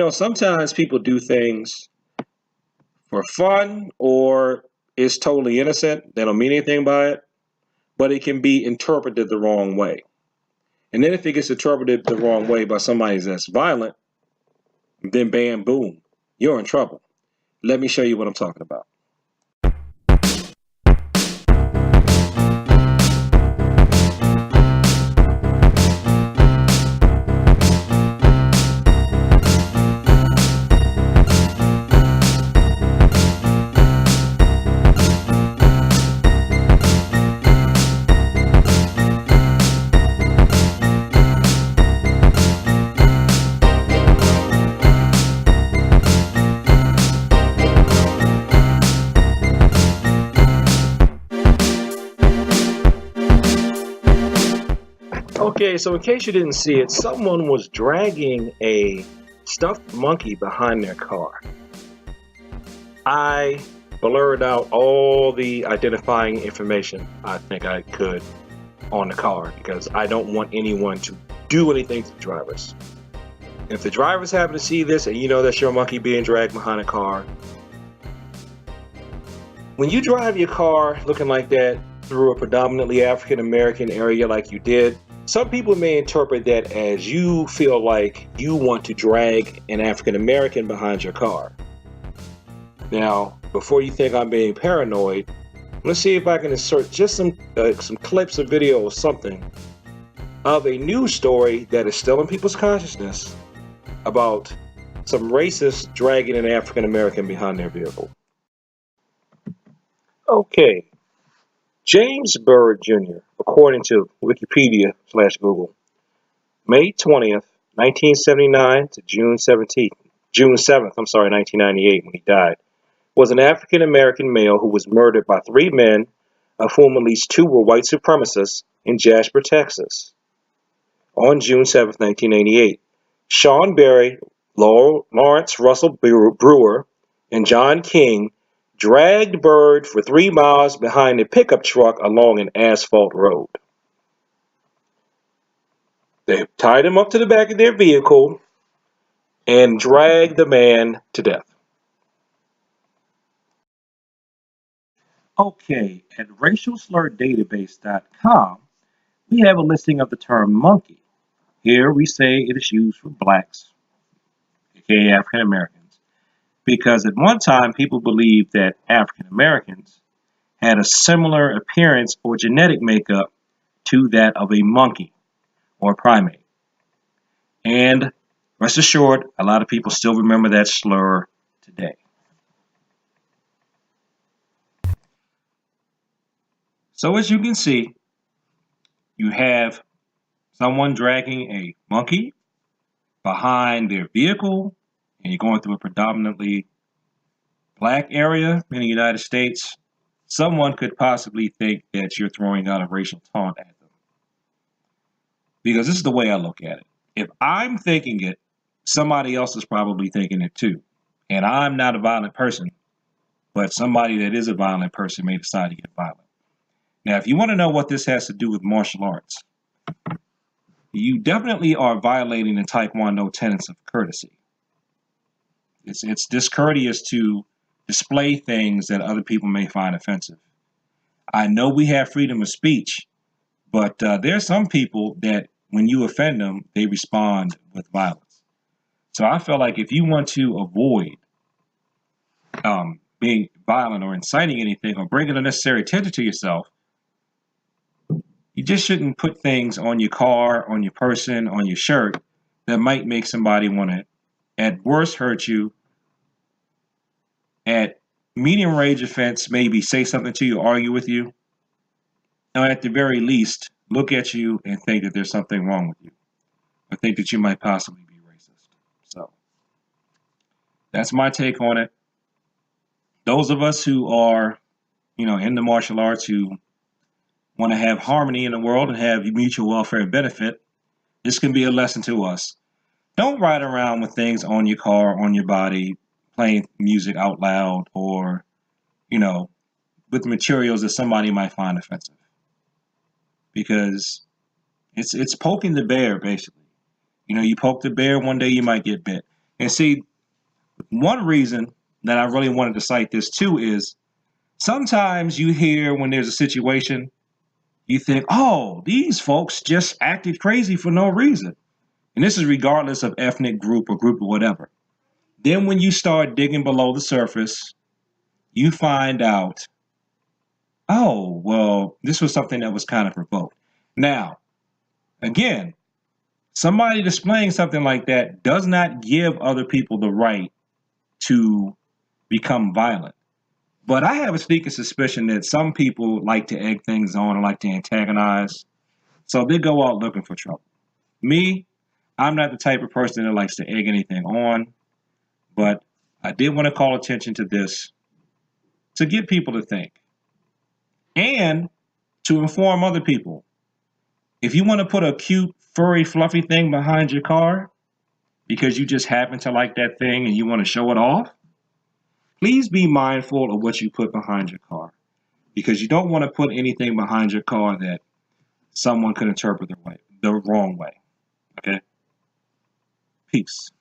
Sometimes people do things for fun or it's totally innocent. They don't mean anything by it, but it can be interpreted the wrong way. And then if it gets interpreted the wrong way by somebody that's violent, then bam, boom, you're in trouble. Let me show you what I'm talking about. Okay, so in case you didn't see it, someone was dragging a stuffed monkey behind their car. I blurred out all the identifying information I think I could on the car because I don't want anyone to do anything to the drivers. If the drivers happen to see this and you know that's your monkey being dragged behind a car, when you drive your car looking like that through a predominantly African American area like you did, some people may interpret that as you feel like you want to drag an African American behind your car. Now, before you think I'm being paranoid, let's see if I can insert just some clips of video or something of a news story that is still in people's consciousness about some racists dragging an African American behind their vehicle. Okay, James Byrd Jr., according to Wikipedia/Google, May 20th, 1979 to June 7th, 1998, when he died, was an African American male who was murdered by three men, of whom at least two were white supremacists, in Jasper, Texas, on June 7th, 1988. Sean Berry, Lawrence Russell Brewer, and John King dragged Byrd for 3 miles behind a pickup truck along an asphalt road. They tied him up to the back of their vehicle and dragged the man to death. Okay, at racialslurdatabase.com, we have a listing of the term monkey. Here we say it is used for blacks, aka African Americans, because at one time people believed that African Americans had a similar appearance or genetic makeup to that of a monkey or primate. And rest assured, a lot of people still remember that slur today. So as you can see, you have someone dragging a monkey behind their vehicle, and you're going through a predominantly black area in the United States. Someone could possibly think that you're throwing out a racial taunt at them. Because this is the way I look at it. If I'm thinking it, somebody else is probably thinking it too. And I'm not a violent person, but somebody that is a violent person may decide to get violent. Now, if you want to know what this has to do with martial arts, you definitely are violating the Taekwondo tenets of courtesy. It's discourteous to display things that other people may find offensive. I know we have freedom of speech, but there are some people that when you offend them, they respond with violence. So I feel like if you want to avoid being violent or inciting anything or bringing unnecessary attention to yourself, you just shouldn't put things on your car, on your person, on your shirt that might make somebody want to, at worst, hurt you. At medium range offense, maybe say something to you, argue with you. Or at the very least, look at you and think that there's something wrong with you. Or think that you might possibly be racist. So that's my take on it. Those of us who are, in the martial arts, who want to have harmony in the world and have mutual welfare and benefit, this can be a lesson to us. Don't ride around with things on your car, on your body, playing music out loud, or, with materials that somebody might find offensive. Because it's poking the bear, basically. You poke the bear, one day you might get bit. And see, one reason that I really wanted to cite this too is sometimes you hear when there's a situation, you think, oh, these folks just acted crazy for no reason. And this is regardless of ethnic group or whatever. Then when you start digging below the surface, you find out, oh, well, this was something that was kind of provoked. Now, again, somebody displaying something like that does not give other people the right to become violent. But I have a sneaking suspicion that some people like to egg things on and like to antagonize. So they go out looking for trouble. Me, I'm not the type of person that likes to egg anything on. But I did want to call attention to this to get people to think and to inform other people. If you want to put a cute, furry, fluffy thing behind your car because you just happen to like that thing and you want to show it off, please be mindful of what you put behind your car because you don't want to put anything behind your car that someone could interpret the wrong way. Okay? Peace.